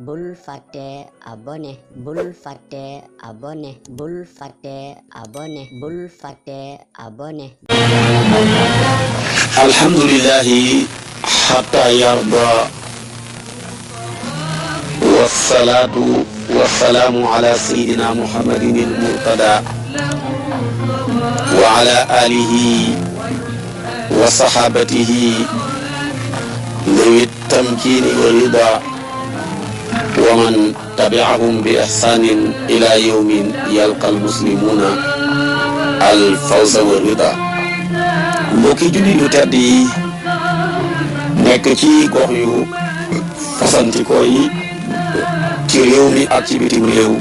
bul fàtte abonné bul fàtte abonné bul fàtte abonné bul fàtte abonné alhamdulillahi hatta yarda wassalatu wassalamu ala sayyidina muhammadin al-murtada wa ala alihi wa sahabatihi ذوي التمكين والرضا ومن تبعهم بإحسان إلى يوم يلقى المسلمون الفوز والرضا mbokki jullit yu tedd yi nekk ci gox yu fasantikoo yi ci réew mi ak ci bitim réew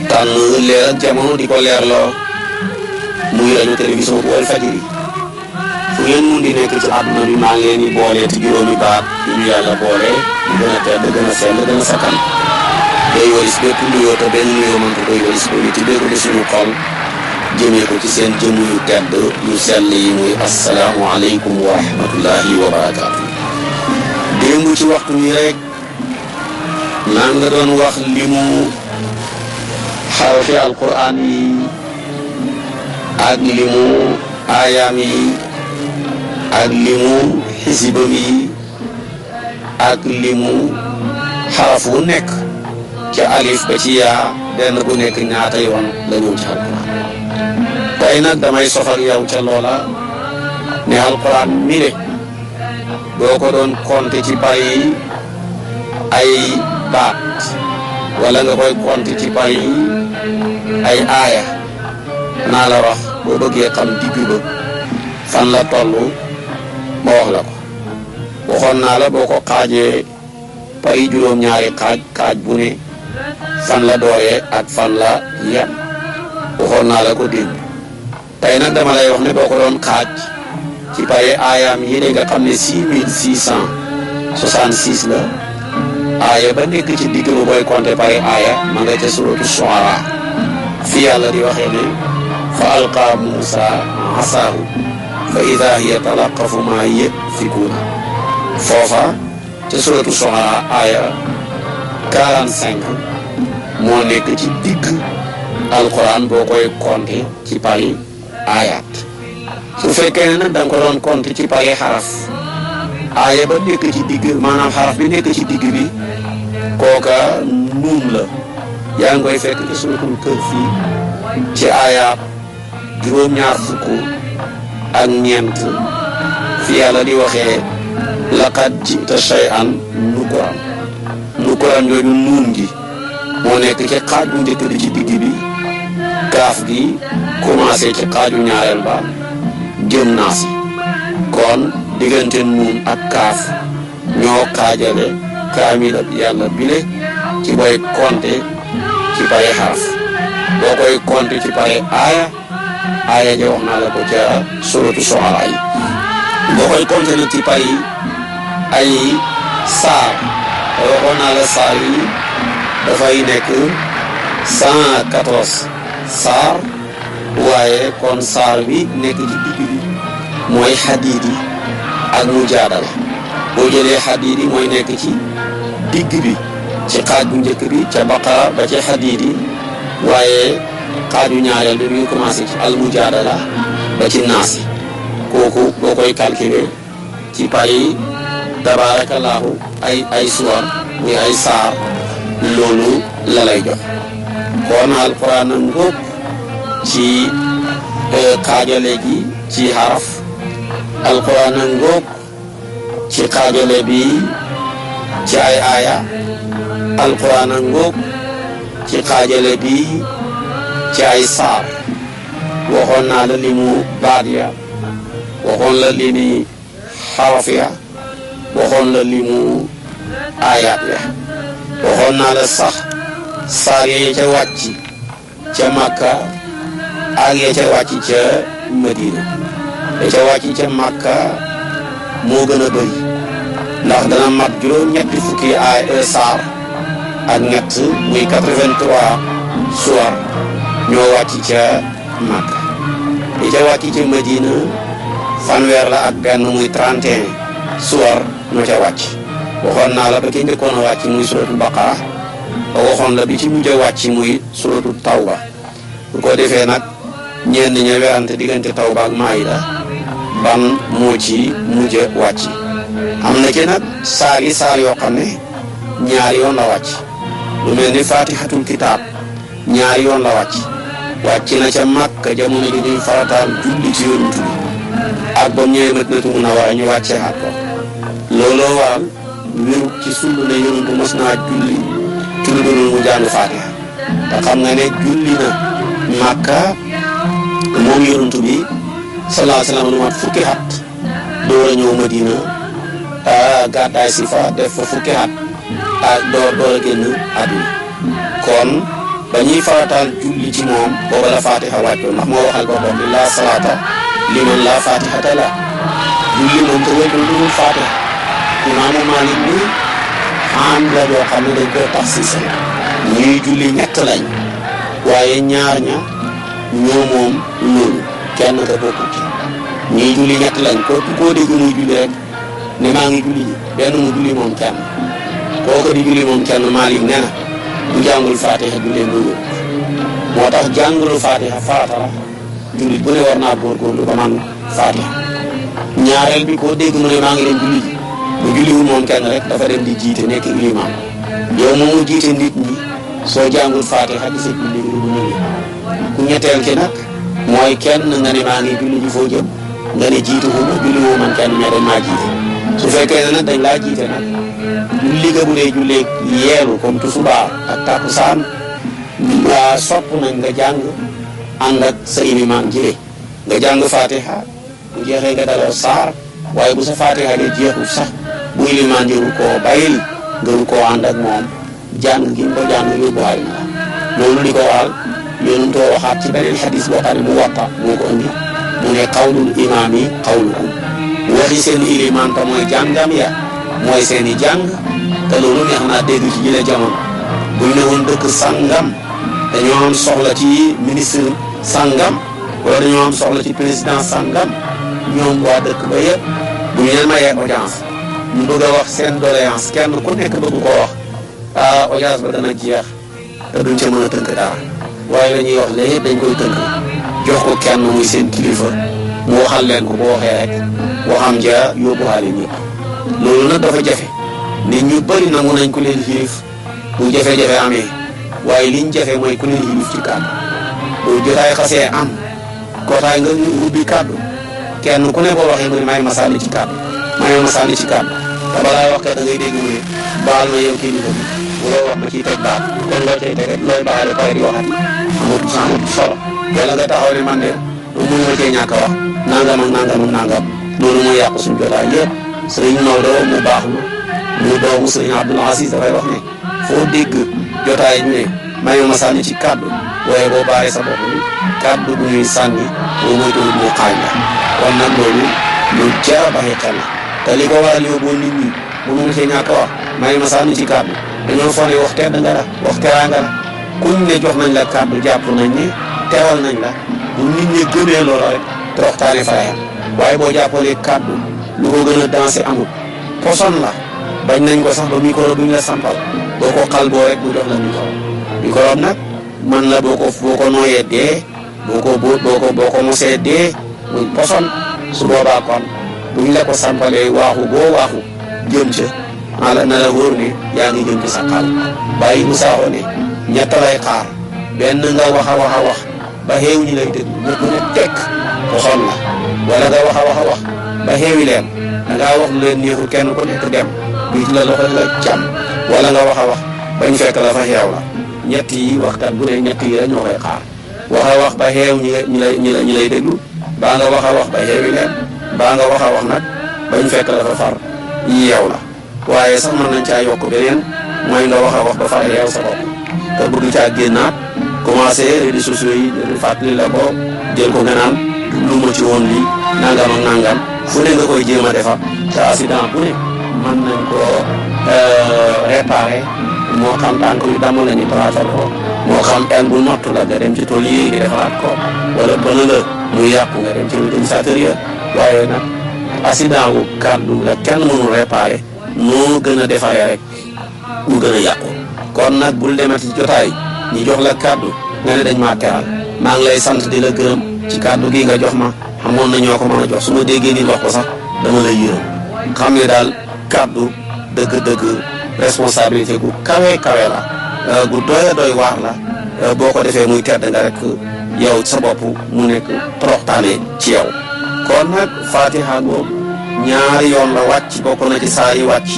tànn leer ak jamono di ko leerloo muy rajo télévision bu Walfadjri fu ngeen mun di nekk ci àdduna bi maa ngi leen di boole ci juróomi baat yu ñu yàlla boole di gën a tedd gën a sell gën a sakkan day waris bépp nuyoo te benn nuyoo man ko doy waris ko ni tibbee ko ci suñu xol jëmee ko ci seen jëmm yu tedd yu sell yi muy asalaamu aleykum wa rahmatullahi wa barakaatu. démb ci waxtu wi rek maa nga doon wax li mu xarafi alquran yi ak li mu aayaam yi ak limu xisibam yi ak limu xaraf wu nekk ca alif ba ci yaa benn bu nekk ñaata yoon la ñëw ci alquran tey nag damay sof ak yow ca loola ne alquran mi de boo ko doon compter ci bari ay baat wala nga koy compter ci bari ay aaya naa la wax boo bëggee xam digg ba fan la tollu ma wax la ko waxoon naa la boo ko xaajee pari juróom-ñaari xaaj bu ne fan la dooree ak fan la yem waxoon naa la ko démb tey nag dama lay wax ne boo ko doon xaaj ci pari aayaam yi ne nga xam ne 6666 la aaya ba nekk ci digg ba booy compter pari aaya ma nga ca suratu Shuara fi yàlla di waxee ne fa alqa Musa asaahu fa ida hiya talaqafu ma yafikuuna foofa ca suratu Shuara aya 45 moo nekk ci digg alquran boo koy compter ci pari ayat su fekkee ne nag da nga ko doon compter ci pari xaraf aya ba nekk ci digg maanaam xaraf bi nekk ci digg bi kooka nuun la yaa ngi koy fekk ci suratul Kahfi ci ayat juróom-ñaar fukk ak ñeent fi yàlla di waxee laqad jita shay'an nukuran yooyu nuun gi moo nekk ci xaaj bu njëkk bi ci digg bi kaaf gi commencé ci xaaju ñaareel ba jëm naas yi kon diggante nuun ak kaaf ñoo xaajale kaamila yàlla bile ci booy compter ci pare xaraf boo koy compter ci pare aaya ja wax naa la ko ca suratu Shuara yi boo koy compter nag ci pare ay saar waxoon naa la saar yi dafay nekk 114 saar waaye kon saar bi nekk ci digg bi mooy Hadiid yi ak Mujaadala boo jëlee Hadiid yi mooy nekk ci digg bi ci xaaj bu njëkk bi ca Baqara ba ci Hadiid yi waaye xaaju ñaareel bi mu ngi commencé ci Al-Mujaadala ba ci Naas yi kooku boo koy calculer ci pari tabaarakallaahu ay suwar muy ay saar loolu la lay jox kon alquran a ngóob ci xaajale gi ci xaraf alquran a ngóob ci xaajale bi ci ay aaya alquran a ngóob ci xaajale bi ci ay saar waxoon naa la li mu baat ya waxoon la li ni xaraf ya waxoon la li mu aayaat ya waxoon naa la sax saar ya ca wàcc ca Makka ak ya ca wàcc ca Madina ya ca wàcc ca Makka moo gën a bëri ndax dana mat juróom-ñetti fukki saar ak ñett muy 83 suwar ñoo wàcc ca Makka ya ca wàcc ca Madina fanweer la ak benn muy 31 suwar ñoo ca wàcc waxoon naa la ba ki njëkkoon a wàcc muy suratul baqara ba waxoon la bi ci mujj a wàcc muy suratul tawba bu ko defee nag ñenn ña werante diggante tawba ak maayida ban moo ci mujj a wàcc am na ci nag saar yoo xam ne ñaari yoon la wàcc lu mel ni fatihatul kitaab ñaari yoon la wàcc na ca Makka jamono ji ñuy farataal julli ci yonent bi ak ba ñëwee Madinatu Munawwara ñu wàccee xaat ko looloo waral wéru ci sulu ne yonent mos naa julli ci lu dul mu jàng fatiha te xam nga ne julli na Makka moom yonent bi sallallahu alayhi wa sallam lu mat fukki at door a ñëw Madina gàddaay si fa def fa fukki at ak door a génn àdduna kon ba ñuy farataal julli ci moom booba la fatiha wàccoon ndax moo waxal boppam ni laa salaata liman laa fatihata la julli moom te wéytul lu dul fatiha imaamu Maalik ni xam la boo xam ne dañ koo tax si sa ñuy julli ñett lañ waaye ñaar ña ñoo moom loolu kenn ka bokku ci ñuy julli ñett lañ koo dégg muy julli rek ne maa ngi julli ji benn mu julli moom kenn kooku di julli moom kenn Maalik nee na bu jàngul fatiha julleen du wér moo tax jàngulu fatiha farata la jullit bu ne war naa góorgóorlu ba man fatiha ñaareel bi koo dégg mu ne maa ngi dem julli ji bu julliwul moom kenn rek dafa dem di jiite nekk ilimaam yow moomu jiite nit ñi soo jàngul fatiha di sa julli gi du ñëwee ku ñetteel ki nag mooy kenn nga ne maa ngi julli ji foo jëm nga ne jiitu wu ma julli woo man kenn mais dañ maa jiite su fekkee ne nag dañ laa jiite nag julli ga bu dee jullee yeelu comme tisbaar ak takkusaan sopp nañ nga jàng ànd ak sa ilimaan jile nga jàng fatiha bu jeexee nga daloo saar waaye bu sa fatiha de jeexul sax bu ilimaan jëru koo bàyyil ngëru koo ànd ak moom jàng gi ko jàng yóbbuwaay na loolu li ko waral yonentoo waxaat ci beneen xadis boo xam ne mu watta moo ko andi mu ne xawlul imaam yi xawlukum waxi seen ilimaan te mooy jàngam ya mooy seen i jàng te loolu neex naa dégg ci jële jamono buñ ne woon dëkk sangam dañoo am soxla ci ministre sangam wala dañoo am soxla ci président sangam ñoom waa dëkk ba yëpp bu ñu leen mayee audience ñu bëgg a wax seen doléance kenn ku nekk bëgg koo wax audience ba dana jeex te duñ ca mën a tënk dara waaye la ñuy wax léegi dañ koy tënk jox ko kenn muy seen kilifa mu waxal leen ko boo waxee rek waxam ja yóbbuwaale ñëpp loolu nag dafa jafe nit ñu bëri nangu nañ ku leen xiif bu jafe-jafe amee waaye liñ jafe mooy ku leen xiif ci kàddu bu jotaay xasee am kootaay nga ubbi kàddu kenn ku ne boo waxee mu ne may ma sànni ci kàddu te balaa wax da ngay dégg mu ne baal ma yow kilifa bi bu loo wax ma ciy teg baat kon loo cay teg rek looy baale pare di waxati amatu solo wala nga taxaw ne man de mun ma cee ñàkk a wax nangam ak nangam ak nangam loolu mooy yàqu suñu jotaay yëpp sëriñ Maodo mu baax mu doomu sëriñ Abdoul Aziz dafay wax ne foo dégg jotaay ñu ne may ma sànni ci kàddu waaye boo baaree sa bopp bi kàddu bu ñuy sànni boo moytuwul mu xaañ la kon nag loolu lu jar a bàyyi xel la te li ko waral yóbboo nit ñi bu mun cee ñàkk a wax may ma sànni ci kàddu dañoo foog ne wax tedd nga la wax teraanga la kuñ ne jox nañ la kàddu jàpp nañ ne teewal nañ la bu nit ñi gëmee loola rek te waxtaanee fayal waaye boo jàppalee kàddu lu ko gën a dansé amul poson la bañ nañ ko sax ba micro bi ñu la sampal boo ko xal boo rek bu jox la micro nag man la boo ko nooyee dee boo ko mosee dee muy poson su boobaa kon buñ la ko sampalee waaxu boo waaxu jëm ca na la wóor ne yaa ngi jëm ci sa xal bàyyi mu saaxoo ne ñett lay xaar benn nga wax a wax ba xeew ñi lay déglu ñëpp ne tekk poson la wala nga wax a wax ba xeewi leen da ngaa wax lu leen neexul kenn ku nekk dem biit la loxo la càmm wala nga wax a wax bañ fekk la fa xeew la ñett yi waxtaan bu ne ñett yi rek ñoo koy xaar wax a wax ba xeew ñi lay déglu baa nga wax a wax ba xeewi leen baa nga wax a wax nag bañ fekk la fa far yeew la waaye sax mën nañ caa yokk beneen mooy nga wax a wax ba far yeew sa bopp te bëgg caa génnaat commencé réseaux sociaux yi fàttali la ko jël ko nga naan lu ma ci woon lii nangam ak nangam fu ne nga koy jéem a defar te accident bu ne mën nañ koo réparé moo xam tànk yu damm la ñu tracé ko moo xam en bu nott la nga dem ci tool yi di defaraat ko wala bëna la muy yàqu nga dem ci mécanisateur ya waaye nag accident wu kàddu la kenn mënul réparé noo gën a defaree rek mu gën a yàqu. kon nag bul demati ci jotaay ñi jox la kàddu nga ne dañ maa teral. maa ngi lay sant di la gërëm ci kàddu gi nga jox ma xamoon na ñoo ko mën a jox su ma déggee nit wax ko sax dama lay yërëm xam ne daal kàddu dëgg-dëgg responsabilité gu kawe la gu doy waar la boo ko defee muy tedd nga rek yow sa bopp mu nekk toroxtaane ci yow. kon nag Fatiha boobu ñaari yoon la wàcc bokk na ci saa yi wàcc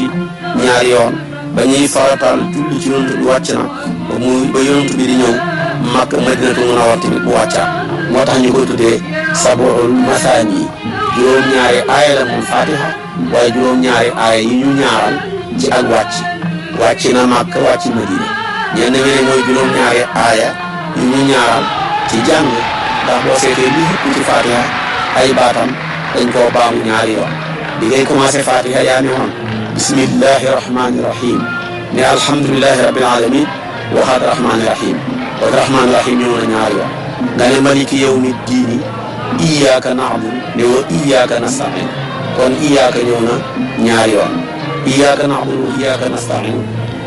ñaari yoon ba ñuy farataal julli ci yonent bi wàcc na ba yonent bi di ñëw Makka Madinatul Munawwara tamit bu wàccaat moo tax ñu koy tuddee sab'ul masaani juróom-ñaari aaya la moom Fatiha waaye juróom-ñaari aaya yi ñu ñaaral ci ak wàcc na Makka wàcc Madina ñenn ñi ne mooy juróom-ñaari aaya yu ñu ñaaral ci jàng ndax boo seetee li ëpp ci Fatiha ay baatam dañ koo baamu ñaari yoon bi ngay commencé Fatiha yaa ne woon bismillahi rahmani rahim ne alhamdulillahi rabbil alamin waxaat rahmani rahim wa rahmani rahim ñëw na ñaari yoon nga ne maliki yawmi diini iyyaka na'budu ne wa iyyaka nasta'in kon iyyaka ñëw na ñaari yoon iyyaka na'budu wa iyyaka nasta'in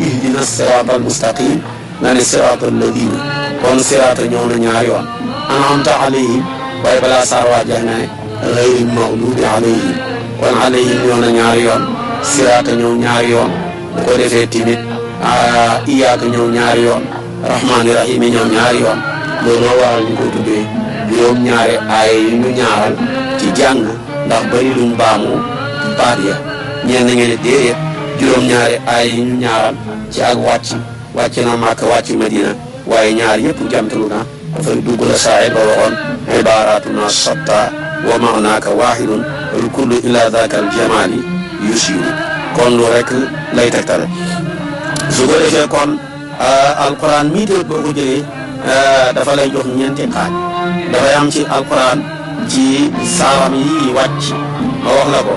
ihdina sirata almustaqim nga ne sirata alladina kon sirata ñëw na ñaari yoon an'amta alayhim waaye balaa saar waajax nga ne ghayril maghdubi alayhim kon alayhim ñëw na ñaari yoon sirata ñëw ñaari yoon bu ko defee timit iyyaka ñëw ñaari yoon rahmaani rahim ñëw ñaari yoon looloo waral ñu ko tuddee juróom-ñaari aaya yu ñu ñaaral ci jàng ndax bari luñ baamu baat ya ñenn ngeen ne déedéet juróom-ñaari aaya yu ñu ñaaral ci ak wàcc na Makka wàcc Madina waaye ñaar yëpp jamtalu na dafay dugg la saa'ir ba waxoon ibaratuna shatta wa ma'naaka waahidun wal kullu ila dhaka al jamali yusiru kon lu rek lay tegtale su ko defee kon alquran mii tamit boo ko jëlee dafa lay jox ñeenti xaaj dafay am ci alquran ci saaram yi wàcc ma wax la ko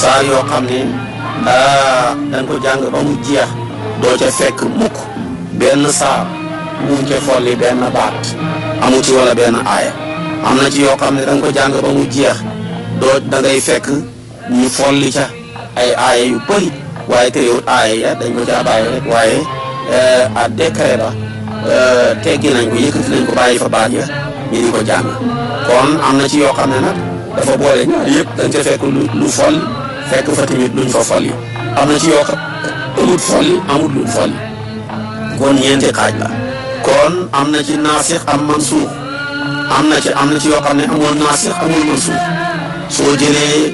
saar yoo xam ne dañ ko jàng ba mu jeex doo ca fekk mukk benn saar mu ca folli benn baat amu ci wala benn aaya am na ci yoo xam ne dañ ko jàng ba mu jeex doo da ngay fekk ñu folli ca ay aaya yu bëri waaye terewul aaya ya dañ ko caa bàyyi rek waaye à décret ba teggi nañ ko yëkkati nañ ko bàyyi fa baat ya ñu di ko jàng kon am na ci yoo xam ne nag dafa boole ñaar yëpp dañ ca fekk lu folli fekk fa tamit luñ fa folli am na ci yoo xam amut folli amut luñ folli kon ñeenti xaaj la kon am na ci naasix am mansuux am na ci yoo xam ne amul naasix amul mansuux soo jëlee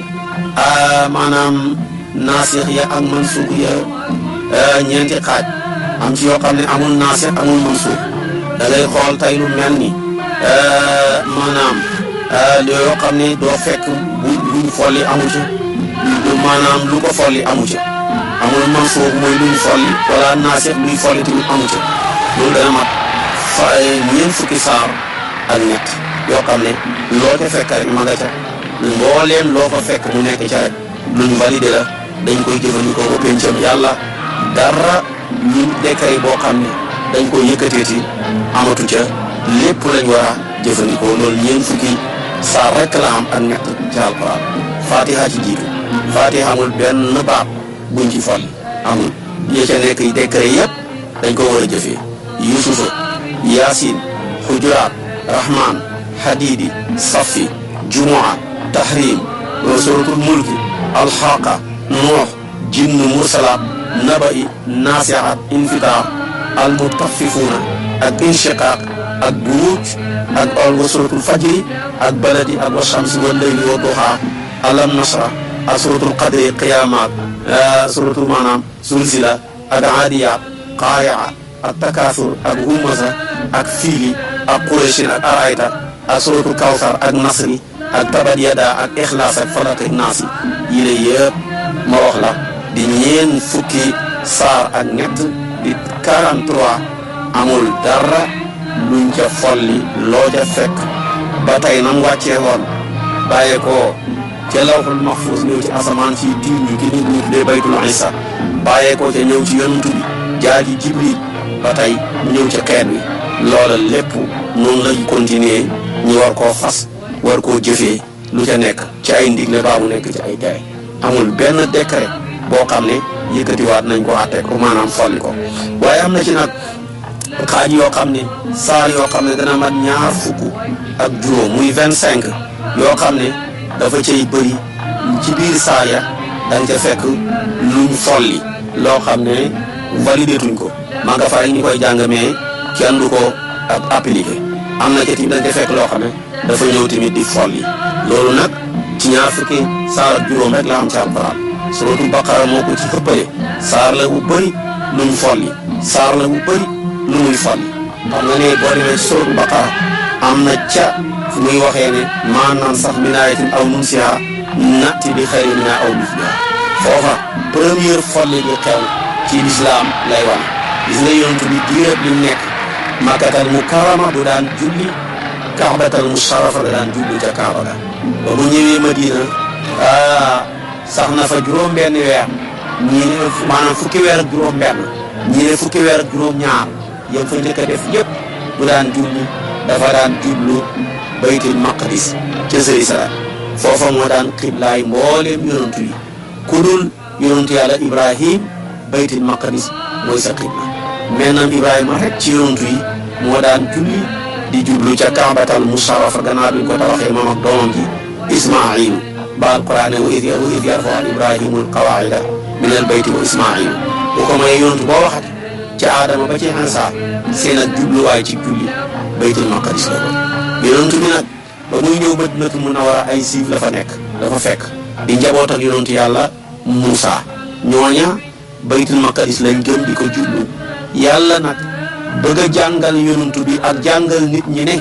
maanaam naasix ya ak mansuux ya ñeenti xaaj am ci yoo xam ne amul naasix amul mansuux da ngay xool tey lu mel ni maanaam yoo xam ne doo fekk luñ folli amu ci maanaam lu ko folli amu ci amul mansuux mooy luñ folli wala naasix luy folli tamit amu ci loolu dana mat ñeent fukki saar ak ñett yoo xam ne loo ca fekk rek ma nga ca mbooleem loo ko fekk mu nekk ca rek luñ validé la dañ koy jëfandikoo ba pencam yàlla dara luñ décret boo xam ne dañ koy yëkkateeti amatu ca lépp lañ war a jëfandikoo loolu ñeent fukki saar rek la am ak ñett ci alquran fatiha ci jiitu fatiha amul benn baat buñ ci fol amul ya ca nekk décret yëpp dañ ko war a jëfee yusufa yaasin xujuraat rahman hadidi safi jumua tahrim suratul mulki alxaqa noox jinn mursalaat naba'i naasiaat infitar almutaffifuna ak inshiqaaq ak buruuj ak wa suratul fajri ak baladi ak wa shamsi wal layli wa duha alam nasra ak suratul qadri qiyaamaat suratul maanaam zulzila ak aadiyaat qaari'a ak takaasur ak humaza ak fiili ak qurayshin ak arayta ak suratul kawsar ak nasri ak tabat yada ak ixlaas ak falaq ak naas yi la yëpp ma wax la di ñeen fukki saar ak ñett di 43 amul dara luñ ca folli loo ca fekk ba tey nam wàccee woon bàyyee ko ca lawhul mahfuus ñëw ci asamaan fii diir ñu ki nit ñi tuddee baytul isa bàyyee ko ca ñëw ci yonantu bi jaaji jibril ba tey ñëw ca xeet wi loola lépp noonu lay continuer ñu war koo fas war koo jëfee lu ca nekk ci ay ndigle baa mu nekk ci ay tere amul benn décret boo xam ne yëkkatiwaat nañ ko àtte ko maanaam folli ko waaye am na ci nag xaaj yoo xam ne saar yoo xam ne dana mat ñaar fukk ak juróom muy 25 yoo xam ne dafa cay bëri ci biir saar ya da nga ca fekk luñ folli loo xam ne validé tuñ ko maa nga fa rek ñu koy jàng mais kenn du ko appliqué am na ca tamit da nga ca fekk loo xam ne dafa ñëw tamit di folli loolu nag ci ñaar fukki saar ak juróom rek la am ci alquran suratul baqara moo ko ci xëppale saar la bu bëri lu mu folli saar la bu bëri lu muy folli xam nga ne boo demee ci suratul baqara am na ca fu muy waxee ne maanaam sax min aayatin aw nunsiha na'ti bi xayrin minhaa aw mislihaa foofa première folli bi xew ci lislaam lay wan gis nga yonent bi diirab li nekk makkatal mukarrama bu daan julli kaabatal musharrafa da daan julli ca kaaba ga ba mu ñëwee madina sax na fa juróom-benn weer ñii ne maanaam fukki weer ak juróom-benn ñii ne fukki weer ak juróom-ñaar yëpp fa njëkk a def yëpp bu daan julli dafa daan jublu baytul maqdis ca Jérusalem foofa moo daan xiblaay mbooleem yonantu yi ku dul yonantu yàlla Ibrahim baytul maqdis mooy sa xibla maintenant Ibrahima rek ci yonantu yi moo daan julli di jublu ca kaabatal musharrafa gannaaw bi ñu ko tabaxee moom ak doomam ji Ismaaïl ba alquran wa id yarfa'u Ibrahimul qawaa'ida minal bayti wa Ismaaïl bu ko may yonantu boo waxati ca Aadama ba ci Iisaa seen ak jubluwaay ci julli baytul maqdis la ko yonantu bi nag ba muy ñëw Madinatul Munawwara ay siif la fa nekk dafa fekk di njaboot ak yonantu yàlla Muusa ñooña baytul maqdis lañ gëm di ko jublu yàlla nag bëgg a jàngal yonantu bi ak jàngal nit ñi ne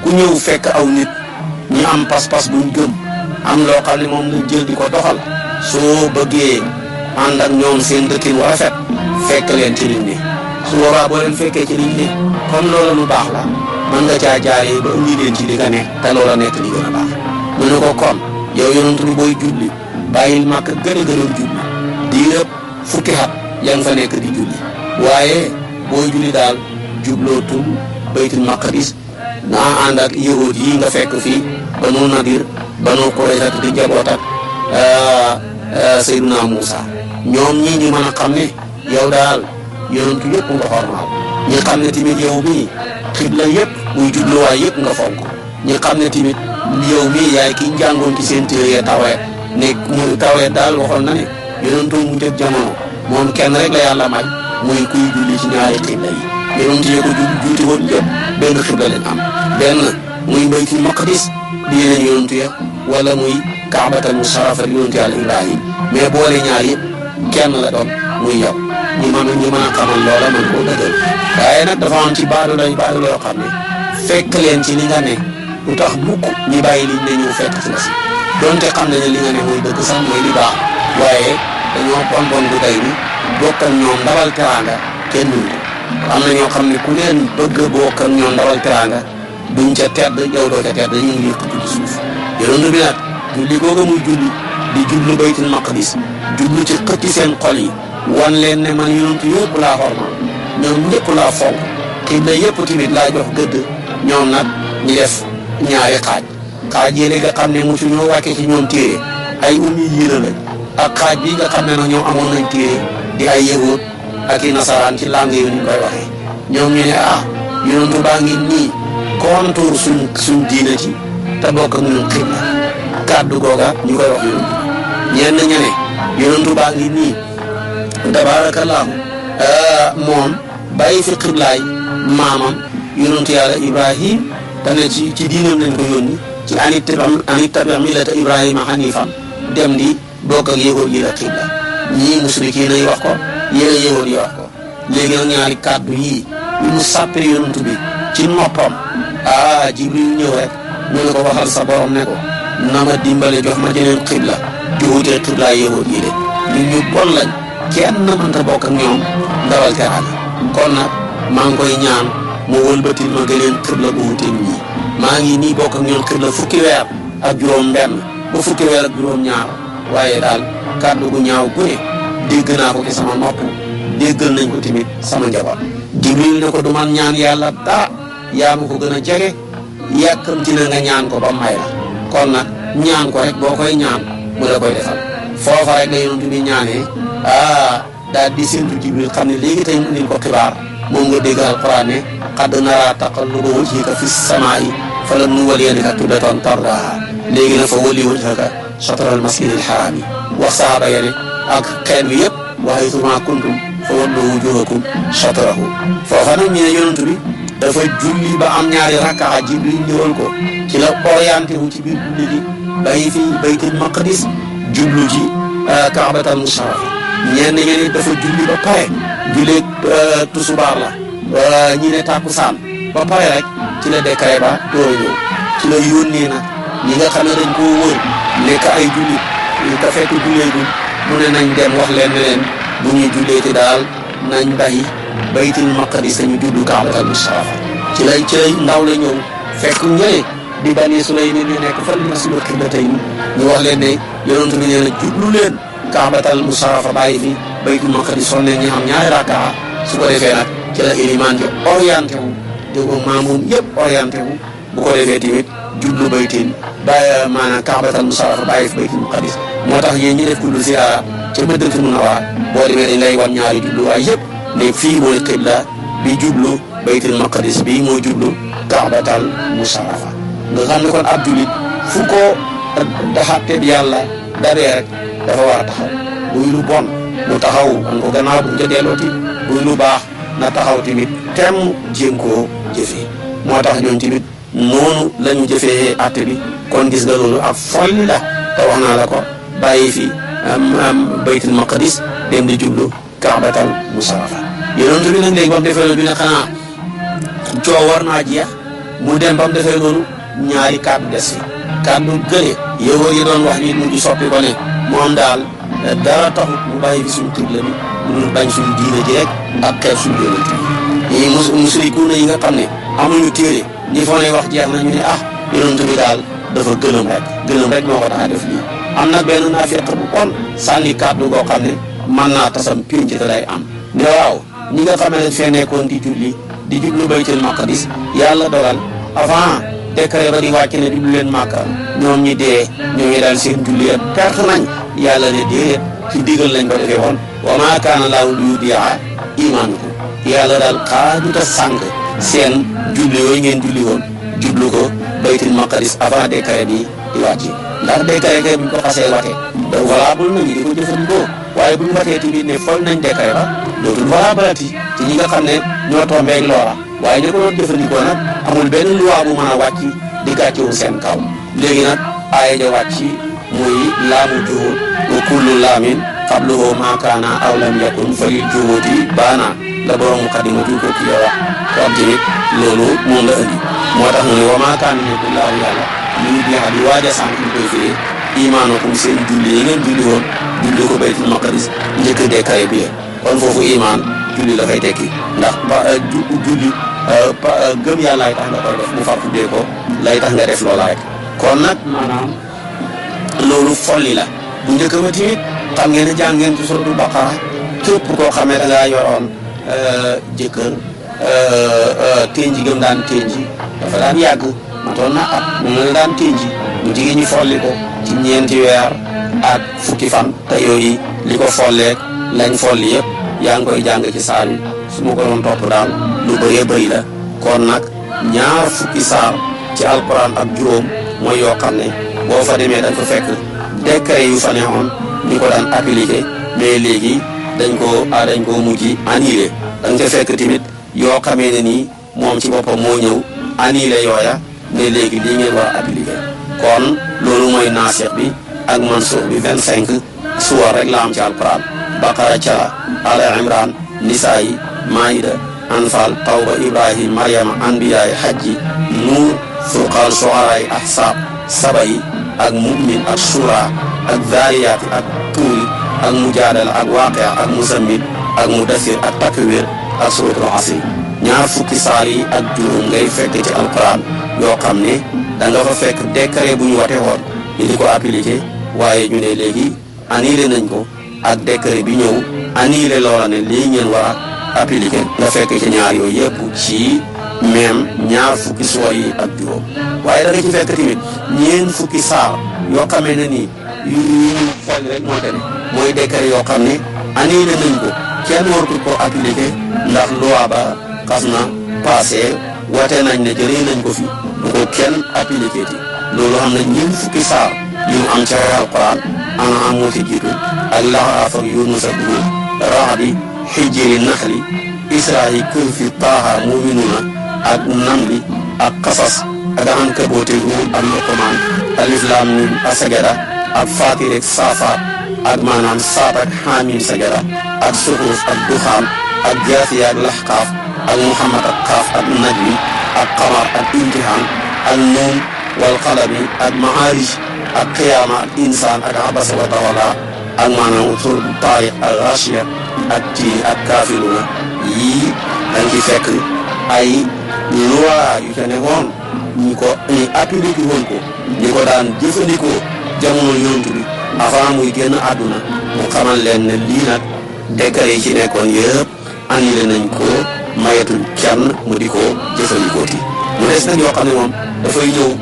ku ñëw fekk aw nit ñi am pas-pas buñ gëm am loo xam ne moom lañ jël di ko doxal soo bëggee ànd ak ñoom seen dëkkin wa rafet fekk leen ci liñ ne su boobaa boo leen fekkee ci liñ ne comme loola lu baax la mën nga caa jaaree ba indi leen ci li nga nekk te loola nekk li gën a baax mu ne ko kon yow yonantu bi booy julli bàyyil màkk gën a gënoon julli diirëb fukki at yaa ngi fa nekk di julli waaye booy julli daal jublootul baytul maqdis na ànd ak yahud yi nga fekk fii banu nadir banu qurayza di jaboot ak Seydina Muusa ñoom ñii ñu mën a xam ne yow daal yonantu yëpp nga xormaal ñi xam ne tamit yow mii xibla yëpp muy jubluwaay yëpp nga fonk ñi xam ne tamit yow mii yaay ki njàngoon ci seen téere tawee ne mu tawee daal waxoon na ne yonantu mu njëkk jamono moom kenn rek la yàlla may muy kuy julli ci ñaari xibla yi yonantu yee ko juuti woon yëpp benn xibla leen am benn muy baytul maqdis di yeneen yonantu ya wala muy kaabatal musharrafa yonantu yàlla Ibrahim mais boole ñaar yëpp kenn la doon muy yow ñi mën a xamal loola mën koo dëggal waaye nag dafa am ci baadu yoo xam ne fekk leen ci li nga ne lu tax mukk ñi bàyyi liñ ne ñëw fekk ci la si donte xam nañ ne li nga ne mooy dëgg sax mooy li baax waaye dañoo bon bu day ni bokk ak ñoom ndawal teraanga kenn mënu ko am na ñoo xam ne ku leen bëgg a bokk ak ñoom ndawal teraanga duñ ca tedd yow doo ca tedd ñu ngi lay xëpp ci suuf yonent bi nag julli googu muy julli di jublu baytul maqdis jublu ci xëtti seen xol yi wan leen ne man yonent yëpp laa xorma ñoom ñëpp laa fonk xibla yëpp tamit laa jox gëdd ñoom nag ñu def ñaari xaaj yéene nga xam ne mosu ñoo wàccee ci ñoom téere ay ummi yéena lañ ak xaaj bi nga xam ne nag ñoom amoon nañ téere di ay yahud ak i nasaraan ci langue yi ñu koy waxee ñoom ñu ne yonentu baa ngi nii kontour suñ diina ci te bokk ak ñun xibla kàddu googa ñu koy wax yonentu ñenn ña ne yonentu baa ngi nii tabaarakallaahu moom bàyyi fi xiblaay maamam yonentu yàlla Ibrahim te ne ci diinam lañ ko yónni ci ani tabi' millata Ibrahima hanifan dem di bokk ak yahud yi la xibla ñii musrikiin yi wax ko yéen yahud yi wax ko léegi nag ñaari kàddu yii bi mu sàppee yonent bi ci noppam Jibril ñëw rek ñu ne ko waxal sa borom ne ko na ma dimbale jox ma jeneen xibla di wutee xibla yahud yi de ñun ñu bon lañ kenn mënta bokk ak ñoom ndawal teraanga kon nag maa ngi koy ñaan mu wëlbatil ma gëneen xibla bu wutee ñii maa ngi nii bokk ak ñoom xibla fukki weer ak juróom-benn ba fukki weer ak juróom-ñaar waaye daal kàddu gu ñaaw gu ne dégg naa ko ci sama nopp déggal nañ ko tamit sama njaboot. Jibril ne ko du man ñaan yàlla dara yaa ma ko gën a jege yàkkamti na nga ñaan ko ba may la kon nag ñaan ko rek boo koy ñaan mu la koy defal foofa rek la yonent bi ñaanee daal di séntu Jibril xam ne léegi tey mu indil ko xibaar moom nga dégg alquran ne qad naraa taqalluba wajhika fi samaa'i falannuwalliyannaka qiblatan tardaaha léegi nag fa walli wajhaka shatral masjidil haraam wax sahaaba ya ne ak xeet bi yëpp wa haythumaa kuntum fa wallu wujuhakum shatrahu foofa nag ñu ne yonent bi dafa julli ba am ñaari rakkaa Jibril ñëwal ko ci la orienté wu ci biir julli gi bàyyi fi baytul maqdis jublu ci kaabatal musharrafa ñenn ñi ne dafa julli ba pare jullee tusubaar la ñi ne tàkkusaan ba pare rek ci la décret ba door a ñëw ci la yónnee nag ñi nga xam ne dañ koo wër nekk ay jullit ñu ko fekk julleegul mu ne nañ dem wax leen ne leen bu ñuy julleeti daal nañ bàyyi baytul maqdis dañu jublu kaabatal musharrafa ci lay ndaw la ñëw fekk ñële di Bani Sulaym ñu nekk fan la masjidul qiblatayni ñu wax leen ne yonent bi nee na jublu leen kaabatal musharrafa bàyyi fi baytul maqdis son leen ñi am ñaari rakkaa su ko defee nag ci la ilimaan ji orienté wu déggoo maamoom yëpp orienté wu bu ko defee tamit jublu baytin bàyyi maanaam kaabatal musharrafa bàyyi fi baytul maqdis moo tax yéen ñi def kullu ziyaara ca Madinatul Munawwara boo demee dañ lay wan ñaari jubluwaay yëpp ne fii mooy qibla bi jublu baytul maqdis bii moo jublu kaabatal musharrafa nga xam ne kon ab julit fu ko daxatte bi yàlla dabee rek dafa war a taxaw buy lu bon mu taxaw an ko gannaaw bu ca dellooti buy lu baax na taxaw tamit temm jéem koo jëfee moo tax ñoom tamit noonu la ñu jëfee atte bi kon gis nga loolu ab folli la te wax naa la ko bàyyi fi baytul maqdis dem di jublu kaabatal musharrafa yonent bi nag léegi ba mu defee loolu bi ne xanaa coow war naa jeex mu dem ba mu defee loolu ñaari kàddu des fi kàddu gële yow yi doon wax nit mu di soppi ko ne moom daal dara taxut mu bàyyi fi suñu xibla bi mu bañ suñu diine ji rek ak xeeb suñu yonent bi yi musrikuuna yi nga xam ne amuñu téere ñi fa ne wax jeex na ñu ne yonent bi daal dafa gëlëm rek moo ko tax a def lii am na benn naafiq bu kon sànni kàddu goo xam ne mën naa tasam pénc te day am ne waaw ñi nga xam ne fee nekkoon di jublu baytul maqdis yàlla dogal avant décret ba di wàcc ne jublu leen Màkka ñoom ñi dee ñooñu daal seen julli ya perte nañ yàlla ne déedéet ci digal lañ ko defee woon wa maa kaana Allaahu liyudii'a iimaanukum yàlla daal xaajuta sànq seen julli yooyu ngeen julli woon jublu ko baytul maqdis avant décret bi di wàcc ndax décret kay buñ ko xasee watee da valable nañu di ko jëfandikoo waaye buñ watee tamit ne fol nañ décret ba dootul valable ati ci ñi nga xam ne ñoo tombeeg loola waaye ñu ko doon jëfandikoo nag amul benn loi bu mën a wàcc di gàccewu seen kaw léegi nag aaya ja wàcc muy laamu juhud wa kullu laamin qabluhu maa kaana aw lam yakun fa lil juhudi baana la borom muqaddimatu ko kii wax kon tamit loolu moom la indi moo tax mu ne wa maa kaana lillaahi yàlla lii di waaj a sànq ñu koy firee imaanakum seen julli yi ngeen julli woon julli ko baytul maqdis njëkk décret bi kon foofu imaan julli la fay tekki ndax julli gëm yàlla lay tax nga koy def mu far tuddee ko lay tax nga def loola rek kon nag maanaam loolu folli la bu njëkk ba tamit xam ngeen ne jàng ngeen ci suratul baqara képp koo xamee da ngaa yoroon jëkkër tenji gëm daan tenji dafa daan yàgg matoon na at moom la daan tenji mu jigéen ñi folli ko ci ñeenti weer ak fukki fan te yooyu li ko folleek lañ folli yëpp yaa ngi koy jàng ci saar yi su ma ko doon topp daal lu bëree bëri la kon nag ñaar fukki saar ci alquran ak juróom mooy yoo xam ne boo fa demee dañ ko fekk décret yu fa neexoon ñu ko daan appliqué mais léegi dañ koo mujj annulé dañ ko fekk tamit yoo xamee ne nii moom ci boppam moo ñëw annulé yooya ne léegi lii ngeen war a appliqué kon loolu mooy naasix bi ak mansuux bi 25 suwar rek la am ci alquran baqara ca ala imran nisaayi maida anfal tawba ibrahim maryama anbiyaay hajji nuur furqaan suaraay ahsaab sabayi ak mu'min ak shura ak zaariyaati ak tuuri ak mujaadala ak waaqia ak muzammil ak mudassir ak takwir ak suratul asr ñaar fukki saar yi ak juróom ngay fekk ci alquran yoo xam ne da nga fa fekk décret bu ñu wate woon ñu di ko appliqué waaye ñu ne léegi annulé nañ ko ak décret bi ñëw annulé loola ne lii ngeen war a appliqué nga fekk ci ñaar yooyu yëpp ci même ñaar fukki suwa yi ak juróom waaye da nga ci fekk tamit ñeen fukki saar yoo xamee ne nii yu folli rek moo tane mooy décret yoo xam ne annulé nañ ko kenn waratu ko appliqué ndax loi ba xas na passé wate nañ ne jëlee nañ ko fi bu ko kenn appliqué ti loolu xam na ñeent fukki saar yu mu am ca alquran ana am moo ci jiitu ak Laxaaf ak Yunus ak Huud Ra'd Hijri Naxli Israa'i Kahfi Taaha Mu'minuuna ak Namli ak Qasas ak Ankabuut ak Luqmaan Alif Laam Miim ak Sajda ak Faatir ak Saafaat ak maanaam Saad ak Haamiim Sajda ak Suxruf ak Duxaan ak Jaasiya ak Laxqaaf ak Muhammad ak Qaaf ak Najmi ak Qamar ak Imtihaan ak Nuun wal Qalami ak Ma'aarij ak Qiyaama ak Insaan ak Abasa wa Tawalla ak maanaam Suuratu Taariq ak Gaashiya ak Tiin ak Kaafiruuna yii dañ ci fekk ay loi yu ca nekkoon ñi appliqué woon ko ñi ko daan jëfandikoo jamono yonent bi avant muy génn àdduna mu xamal leen ne lii nag décret yi ci nekkoon yëpp annulé nañ ko mayetuñ kenn mu di ko jëfandikoo ti mu des nag yoo xam ne moom dafay ñëw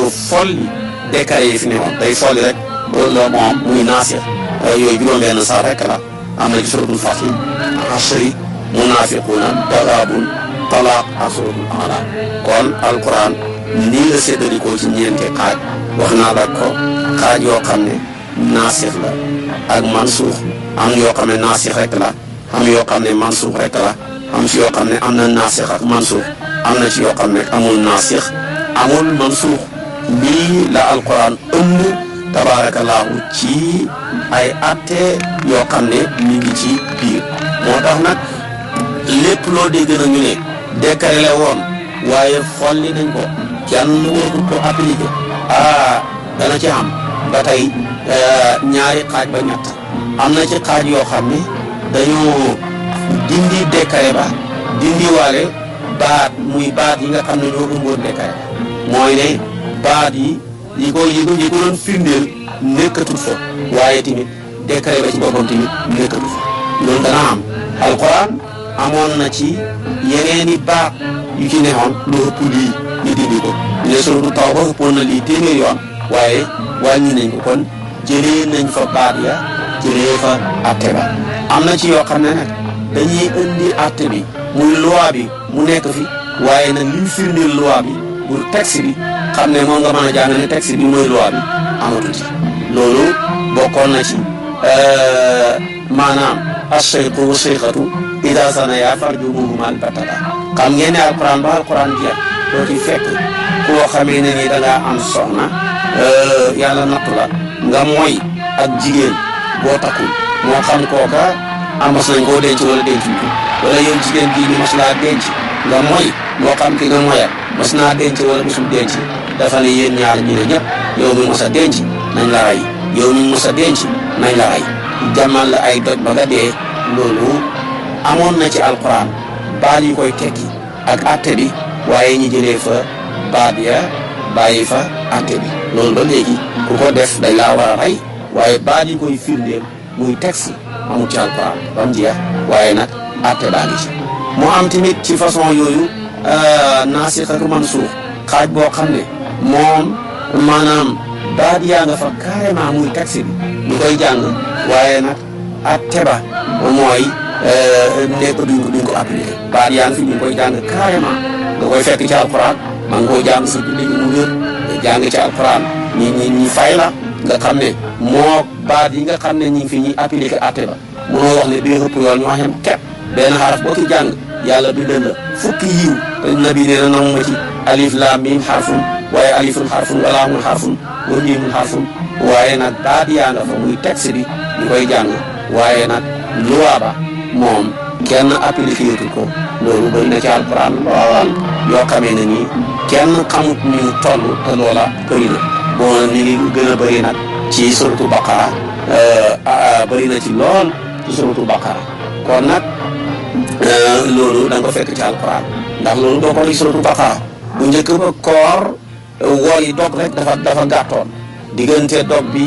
folli décret yi fi nekkoon day folli rek loolu moom muy naasix yooyu juróom-benn saar rek la am na ci suratul Fath Ashri Munaafiquuna Taghaabun Talaaq ak suratul A'laa kon alquran nii la séddalikoo ci ñeenti xaaj wax naa la ko xaaj yoo xam ne naasix la ak mansuux am yoo xam ne naasix rek la am yoo xam ne mansuux rek la am ci yoo xam ne am na naasix ak mansuux am na ci yoo xam ne amul naasix amul mansuux lii la alquran ëmb tabaarakallaahu ci ay atte yoo xam ne mi ngi ci biir moo tax nag lépp loo dégg na ñu ne décret la woon waaye xolli nañ ko kenn warul ko appliqué dana ci am ba tey ñaari xaaj ba ñett am na ci xaaj yoo xam ne dañoo dindi décret ba dindi waale baat muy baat yi nga xam ne ñoo ëmboon décret mooy ne baat yi ko doon firndeel nekkatul fa waaye tamit décret ba ci boppam tamit nekkatul fa loolu dana am alquran amoon na ci yeneeni baat yu ci neexoon lu ëpp lii ñu dindi ko ne suratu Tawba ëppoon na lii téeméer yoon waaye wàññi nañ ko kon jëlee nañ fa baat ya jëlee fa atte ba am na ci yoo xam ne nag dañuy indi atte bi muy loi bi mu nekk fi waaye nag liy firndeel loi bi pour texte bi xam ne moom nga mën a jàng ne texte bi mooy loi bi amatu ci loolu bokkoon na ci maanaam ash-shaykhu wa shaykhatu idaa zanaya farjumuhumaa al-battata xam ngeen ne alquran ba alquran jeex doo ci fekk koo xamee ne ni da ngaa am soxna yàlla nattu la nga mooy ak jigéen boo takkul moo xam kooka mas nañ koo denc wala denc ko wala yéen jigéen bii ni mas laa denc nga mooy moo xam ki nga moyal mas naa denc wala musul denc dafa ne yéen ñaar ñi ne ñëpp yow mi mos a denc nañ la rey yow mi mos a denc nañ la rey jàmmal la ay doj ba nga dee loolu amoon na ci alquran baat yi koy tekki ak atte bi waaye ñi jëlee fa baat ya bàyyi fa atte bi loolu ba léegi ku ko def dañ laa war a rey waaye baat yi koy firndeel muy texte amul ci alquran ba mu jeex waaye nag atte baa ngi ci mu am tamit ci façon yooyu naasix ak mansuux xaaj boo xam ne moom maanaam baat yaa nga fa carrément muy texte bi ñu koy jàng waaye nag atte ba mooy nekk duñ ko appliqué baat yaa ngi fi ñu koy jàng carrément nga koy fekk ci alquran man nga koo jàng sa julli gi mu wér nga jàng ci alquran ñi fay la nga xam ne moo baat yi nga xam ne ñi ngi fi ñuy appliqué atte ba mënoo wax ne bii ëpp yoon ñu waxem kepp benn xaraf boo ki jàng yàlla bindal la fukki yiw te nabi nee na namuma ci alif laam miim xarfun waaye alifun xarfun wa laamun xarfun wa miimun xarfun waaye nag baat yaa nga fa muy texte bi ñu koy jàng waaye nag loi ba moom kenn appliqué ko loolu bëri na ci alquran lool yoo xamee ne nii kenn xamut ni mu toll te loola bëri na bon ni ngi gën a bëri nag ci suratu baqara bëri na ci lool ci suratu baqara kon nag loolu da nga ko fekk ci alquran ndax loolu doo ko ci suratu baqara bu njëkk ba koor woor yi dog rek dafa gàttoon diggante dog bi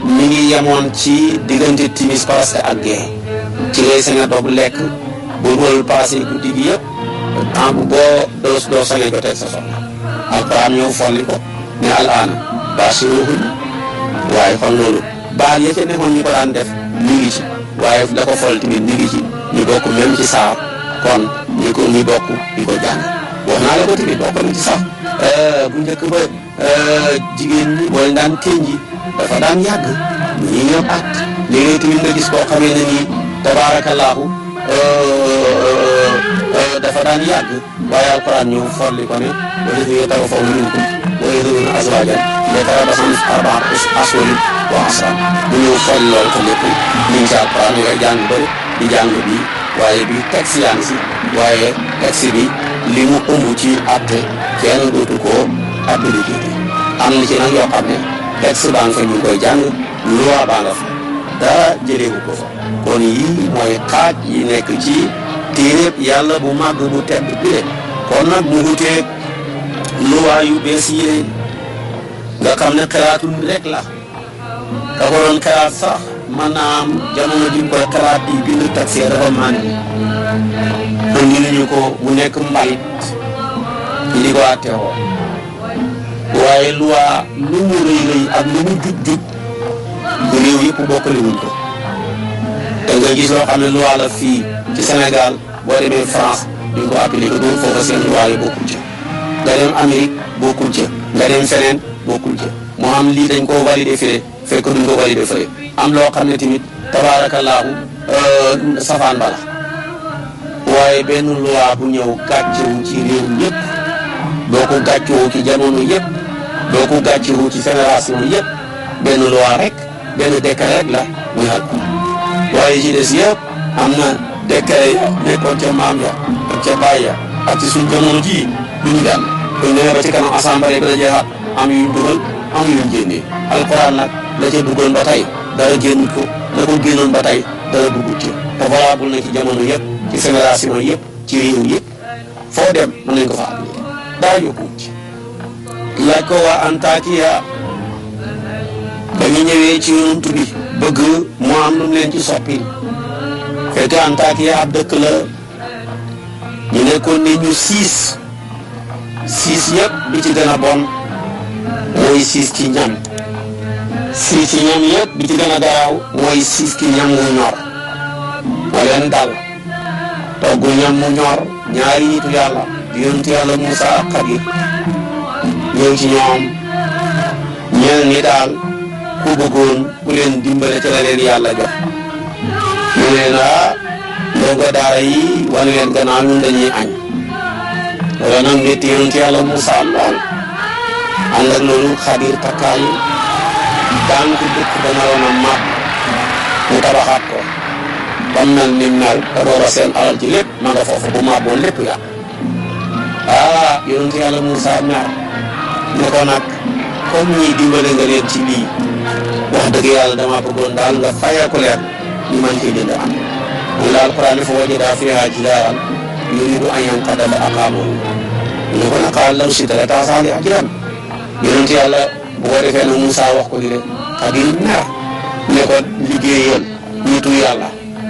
mi ngi yemoon ci diggante timis presque ak gee ci lay sañ a dog lekk bu loolu passé guddi gi yëpp temps boo doo sañ a jotee sa soxna alquran ñëw folli ko ne alaana bashiruhunna waaye kon loolu baal ya ca nekkoon ñu ko daan def ñu ngi ci waaye la ko fol tamit mi ngi ci ñu bokk même ci saar kon ñu bokk di ko jàng wax naa la ko tamit bokk na ci sax bu njëkk ba jigéen ñi booy daan tënji dafa daan yàgg ñi ñëw at léegi tamit nga gis koo xamee ne nii tabaarakallaahu dafa daan yàgg waaye alquran ñëw forli ko ne wa lazina yatawaffawna minkum wa yadharuna azwajan yatarabbasna arba'ata ashhurin wa ashran mu ñëw forli loolu ko lépp liñ ci alquran ñu koy jàng bëri di jàng bi waaye bi texte yaa ngi si waaye texte bi li mu ëmb ci atte kenn dootu ko habilité am na ci nag yoo xam ne texte baa nga fa ñu koy jàng loi baa nga fa dara jëleewu ko fa kon yii mooy xaaj yi nekk ci téeréb yàlla bu màgg bu tedd bi kon nag mu wuteeg loi yu bees yi nga xam ne xalaatul rek la ka ko doon xalaat sax mën naa am jamono ji koy xalaat di bind taxi dafa màndi andi nañu ko mu nekk mbalit li ko àtteewoo waaye loi lu mu rëy rëy ak lu mu jub jub réew yëpp bokkale wuñ ko te nga gis loo xam ne loi la fii ci Sénégal boo demee France duñ ko appliqué doon foofa seen loi yi bokkul ca nga dem Amérique bokkul ca nga dem feneen bokkul ca moo am lii dañ koo validé fee fekk duñ ko validé fële am loo xam ne tamit tabaarakallaahu safaan bala waaye benn loi bu ñëw gàccewu ci réew yëpp doo ko gàccewu ci jamono yëpp doo ko gàccewu ci génération yëpp benn loi rek benn décret rek la muy Alxuraan waaye ci des yëpp am na décret nekkoon ca maam ya ak ca baay ya ak ci suñ jamono jii duñ dem buñ demee ba ci kanam assemblée bi la jeexaat am yuñ dugal am yuñ génnee Alxuraan nag la ca duggoon ba tey dara génn ko la ko génnoon ba tey dara duggut ci te valable na ci jamono yëpp ci génération yëpp ci réew yëpp foo dem mën nañ ko fa appliqué daa yóbbuwut ci laaj ko waa Antakiya ba ñu ñëwee ci yonent bi bëgg mu am lu mu leen ci soppi fekk Antakiya ab dëkk la ñu nekkoon ne ñu siis yëpp bi ci gën a bon mooy siis ci ñam siis ci ñam yëpp bi ci gën a garaaw mooy siis ci ñam mu ñor moo leen dal togg ñam mu ñor ñaari nitu yàlla di yonent yàlla Moussa ak Xadir ñëw ci ñoom ñeel ni daal ku bëggoon ku leen dimbale ci la leen yàlla jox ñu leen ndongo daara yi wane leen gannaaw ñun dañuy añ loolu nag métti yonent yàlla Moussa lool ànd ak loolu Xadir takkaayu daan ko dëkk ba naroon a màbb mu tabaxaat ko ba mel ni mel te booba seen alal ci lépp ma nga foofu bu màbboon lépp yàq yonent yàlla Moussa mer ne ko nag comme ñii dimbale nga leen ci lii wax dëgg yàlla dama bëggoon daal nga fayeeku leen ñu mën cee jënd am moom la Alxuraan fa wajadaa fiihaa jidaaran yuriidu an yanqada fa aqaamahu ne ko nag qaala law shi'ta lattaba'tanii ajran yonent yàlla bu ko defee nag Moussa wax ko ni de Xadir mer ne ko liggéeyal nitu yàlla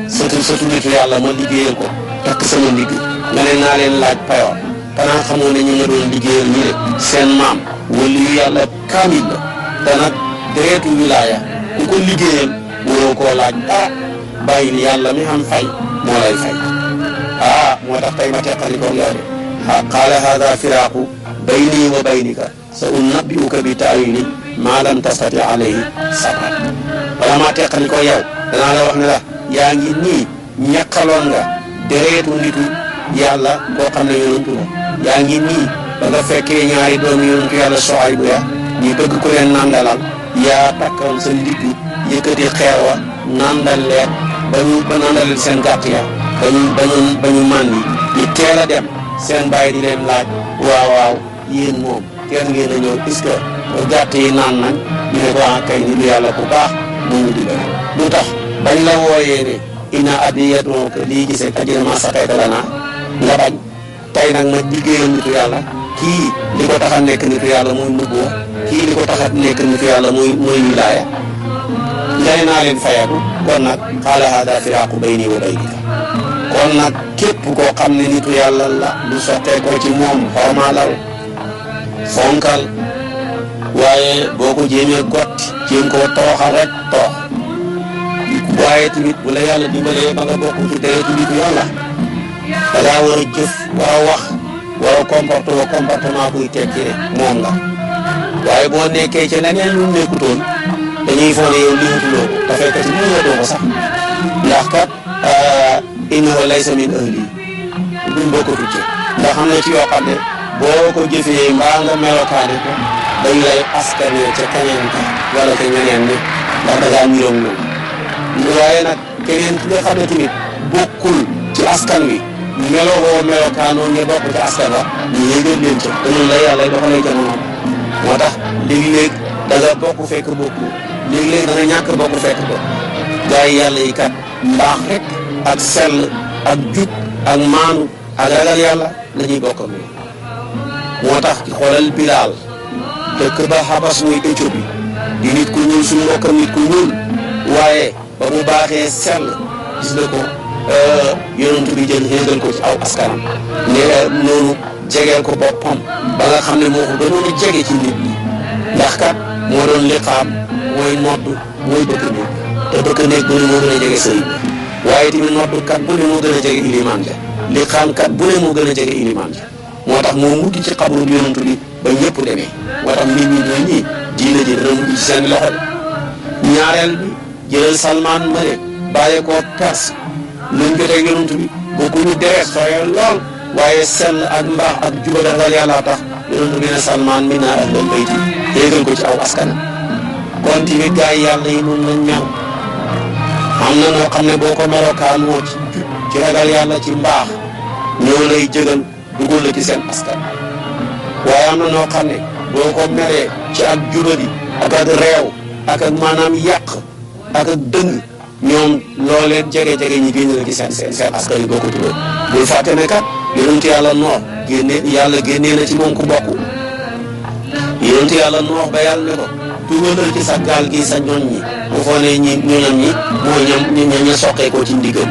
sëtu nitu yàlla ma liggéeyal ko takk sama ndigg nga ne naa leen laaj payoor xanaa xamoo ne ñu nga doon liggéeyal ñi de seen maam wala yu yàlla kaamil la te nag dereetu wilaaya ku ko liggéeyal waroo koo laaj dara bàyyil yàlla mi am fay moo lay fay moo tax tey ma teqali ko yow de qaala haada firaaqu bayni wa baynika sa unabbi'uka bi taawili maa lam tastati alayhi sabran wala maa teqali ko yow danaa la wax ne la yaa ngi nii ñàkkaloon nga dereetu nitu yàlla koo xam ne yonantu la yaa ngi nii ba nga fekkee ñaari doomu yonantu yàlla Suaybu ya ñu bëgg ko leen nandalal yaa takkoon sa ndigg yëkkati xeer wa nandal leen ba nandalal seen gàtt ya ba ñu màndi ñu teel a dem seen bàyyi di leen laaj waaw yéen moom teel ngeen a ñëw puisque gàtt yi naan nañ ñu ne ko kay ni du yàlla bu baax moo ñu digal lu tax bañ la wooyee ne inna adiyatuka lii gisee ajra ma saqayta lana nga bañ tey nag ma liggéeyal nitu yàlla kii li ko tax a nekk nitu yàlla muy nubuwa kii li ko tax a nekk nitu yàlla muy wilaaya ngay naa leen fayagu kon nag qaala haada firaaqu bayni wa baynika kon nag képp koo xam ne nitu yàlla la du sottee ko ci moom xormaalal fonkal waaye boo ko jéemee gotti jéem koo tooxal rek toox waaye tamit bu la yàlla dimbalee ba nga bokk ci deretu nitu yàlla da ngaa war a jëf war a wax war a comportement buy tekki ne moom nga waaye boo nekkee ci leneen lu nekkutoon dañuy foog ne yow li wutuloo ko te fekk ci mënatoo ko sax ndax kat innahu laysa min ahli duñ bokkatu ci ndax xam ne ci yoo xam ne boo ko jëfee mbaa nga melokaane ko dañ lay askanee ca keneen ka wala ca ñeneen ñi ndax da ngaa niroog ñoom waaye nag keneen ki nga xam ne tamit bokkul ci askan wi meloo melokaanoo nga bokk ci askan wa ñu yëgal leen ca te noonu la yàlla doxalee jamono moo tax léegi-léeg da nga bokk fekk bokku léegi-léeg da nga ñàkk bokk fekk ko gaa yi yàlla yi kat mbaax rek ak sell ak jub ak maanu ak ragal yàlla la ñuy bokk ak moo tax ci xoolal Bilaal dëkk ba Xabas muy Éthiopie di nit ku ñuul suñu mbokkam nit ku ñuul waaye ba mu baaxee sell gis nga ko yonent bi jël xéegal ko ci aw askanam ne noonu jegeel ko boppam ba nga xam ne moo ko gënoon a jege ci nit ñi ndax kat moo doon liqaam mooy nodd mooy bëkk néeg te bëkk néeg bu ne moo gën a jege sëriñ waaye tamit nodd kat bu ne moo gën a jege ilimaan ja liqaam kat bu ne moo gën a jege ilimaan ja moo tax moo mujj ci xabru yonent bi ba ñëpp demee moo tax nit ñi ñooy ñii diina ji dana mujj ci seen loxo ñaareel bi jëlal Salmaan Male bàyyee koo Perse luñ jotee yonent bi bokkuñu deret sooyee lool waaye sell ak mbaax ak jubal ragal yàlla tax yonent bi ne Salmaan minna ahlal bayti yéegal ko ci aw askan kon tamit gaa yi yàlla yi noonu lañ mel am na noo xam ne boo ko melokaan moo ci jub ci ragal yàlla ci mbaax ñoo lay jëgal dugal la ci seen askan waaye am na noo xam ne boo ko meree ci ak jubadi ak réew ak maanaam yàq ak dëng ñoom loo leen jege-jege ñi génn la ci seen askan yi boo ko tuddee bul fàtte ne kat yonent yàlla noox génnee na ci moom ku bokk yonent yàlla noox ba yàlla ne ko dugalal ci sa gaal gi sa ñoñ ñi bu foo ne ñoñam ñi mooy ña soqee ko ci ndigam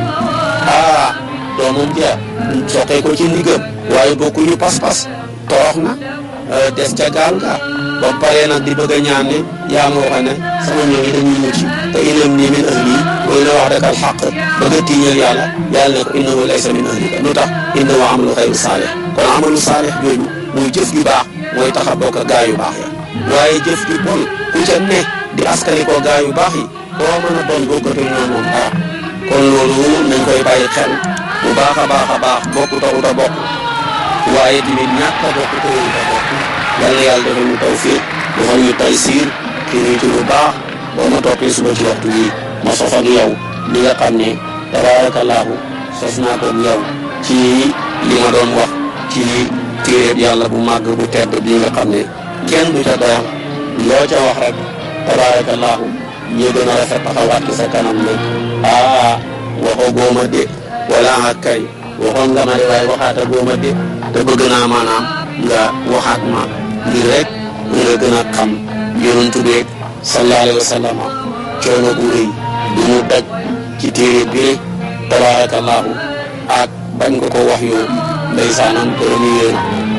doomam ja soqee ko ci ndigam waaye bokkuñu pas-pas torox na des ca gaal ga ba paree nag di bëgg a ñaan ne yaa ma waxoon ne sama ñoom yi dañuy mucc te inam nii min ahli mooy la wax rek al xaq bëgg a tiiñal yàlla ne ko innahu laysa min ahlika lu tax innahu amalu xayru saalih kon amalu saalih jooju muy jëf ju baax mooy tax a bokk ak gaa yu baax ya waaye jëf ju bon ku ca ne di askani ko gaa yu baax yi boo mën a doon bokkatu ñoom moom dara kon loolu nañ koy bàyyi xel bu baax a baax bokk taxut a bokk waaye tamit ñàkk a bokk taxut a bokk yal na yàlla defal ñu tawfiq defal ñu taysiir xëy ci lu baax boo ma toppee suba ci waxtu wi ma sof ak yow li nga xam ne tabaarakallaahu sos naa ko ak yow ci li ma doon wax ci téeréeb yàlla bu màgg bu tedd bi nga xam ne kenn du ca doyal loo ca wax rek tabaarakallaahu ñoo gën a rafet taxawaat ci sa kanam ne waxoo góoma de wala kay waxoon nga ma de waaye waxaata góoma de te bëgg naa maanaam nga waxaat ma ngir rek nga gën a xam yonent bi sallallahu alayhi wa sallam coono bu rëy du mu daj ci téere bi rek tabaarakallaahu ak bañ nga ko wax yow ndeysaanam première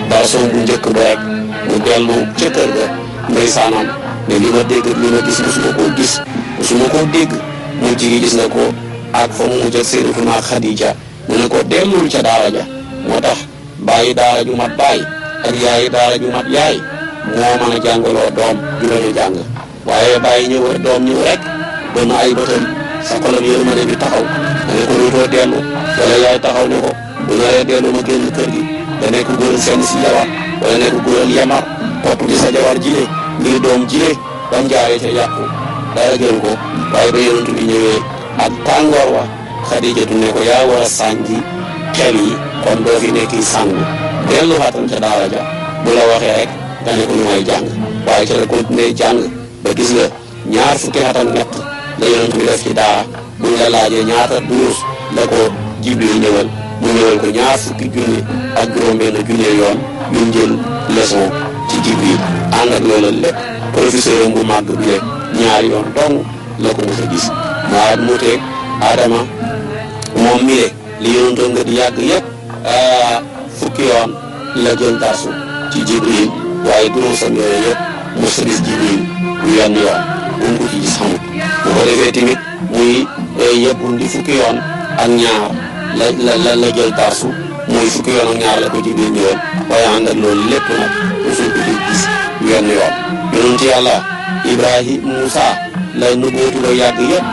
version bu njëkk ba rek mu dellu ca kër ga ndeysaanam ne li ma dégg li ma gis musuma koo dégg mu jigi gis na ko ak fa mu mujj ak Sayyidatuna Xadija mu ne ko dellul ca daara ja moo tax bàyyi daara ju mat bàyyi ak yaayi daara ju mat yaay moo mën a jàngaloo doom ju bañ a jàng waaye bàyyi ñëw rek doom ñëw rek ba na ay bëtam sa xolam yërmande bi taxaw da ne ko dootoo dellu wala yaay taxaw ne ko bu naree dellu ma génn kër gi da nekk góoral seen si jawar wala nekk góoral yamar topp ci sa jawar jile ngir doom jile bam jaaree ca yàqu dara gën ko waaye ba yonent bi ñëwee ak tàngoor wa Xadijatu ne ko yaa war a sànji xel yi kon doo fi nekk sàngu dellu waatam ca daara ja bu la waxee rek nga ne ko lu may jàng waaye ca la continuer jàng ba gis nga ñaar fukki at ak ñett la yonent bi def ci daara buñ la laajee ñaata durus la ko Jibril ñëwal mu ñëwal ko ñaar fukki junni ak juróom-benn junni yoon yuñ jël leçon ci Jibril ànd ak loola lépp professeur am bu màgg bi rek ñaari yoon dong la ko mos a gis maa muuteeg Adama moom mi li yonentoon nga di yàgg yëpp fukki yoon la jël darsu ci Jibril waaye durusam yooyu yëpp mos a gis Jibril yenn yoon bu mu ko ci gis xamut bu ko defee tamit muy yebbundi fukki yoon ak ñaar la jël darsu muy fukki yoon ak ñaar la ko Jibril ñëwoon waaye ànd ak loolu lépp nag mosul ko di gis wenn yoon yonent yàlla Moussa la nëbbootu la yàgg yëpp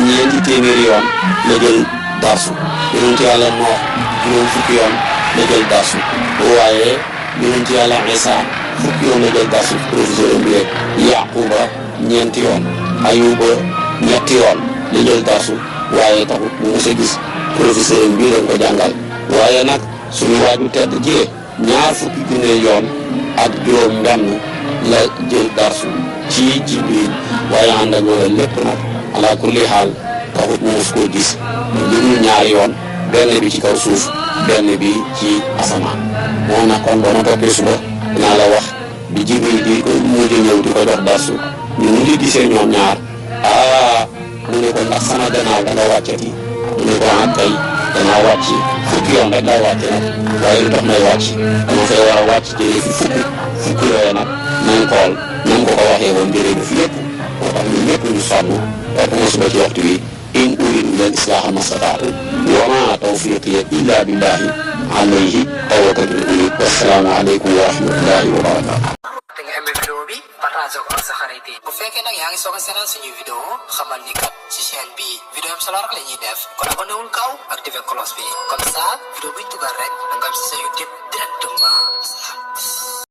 ñeenti téeméeri yoon la jël darsu yonent yàlla Noox juróom fukki yoon la jël darsu waaye yonent yàlla Isa fukki yoon la jël darsu professeur bi rek Yaquba ñeenti yoon Ayuba ñetti yoon la jël darsu waaye taxut mu mos a gis professeur bi lañ ko jàngal waaye nag suñu waaju tedd jee ñaar fukki junne yoon ak juróom benn la jël darsu ci Jibril waaye ànd ak loolu lépp nag ala kulli xaal taxut mu mos koo gis lu dul ñaari yoon benn bi ci kaw suuf benn bi ci asamaan moo nag kon ba ma toppee suba dinaa la wax bi Jibril di ko mujj ñëw di ko jox darsu ñu mujj gisee ñoom ñaar mu ne ko ndax sama gannaaw da nga wàccati mu ne ko kay danaa wàcc fukki yoon rek laa wàcce nag waaye lu tax may wàcc dama fay war a wàcc jëlee fi fukki yooyu nag nañ xool nañ ko ko waxee woon jëlee bi fi lépp moo tax ñun ñëpp ñu sonn topp ma suba ci waxtu wi in uridu illa al-islaaha mastataatu wa maa tawfiiqi illa billahi alayhi tawakkaltu wassalaamu aleykum wa rahmatullahi wa barakaatu. partage ko ak sa xarit yi bu fekkee nag yaa ngi soog a seetaan suñuy vidéo xamal ni kat ci chaîne bi vidéo am solo rek la ñuy def kon abonné wul gaaw activé cloche bi comme ça vidéo buñ dugal rek da nga am si sa YouTube directement.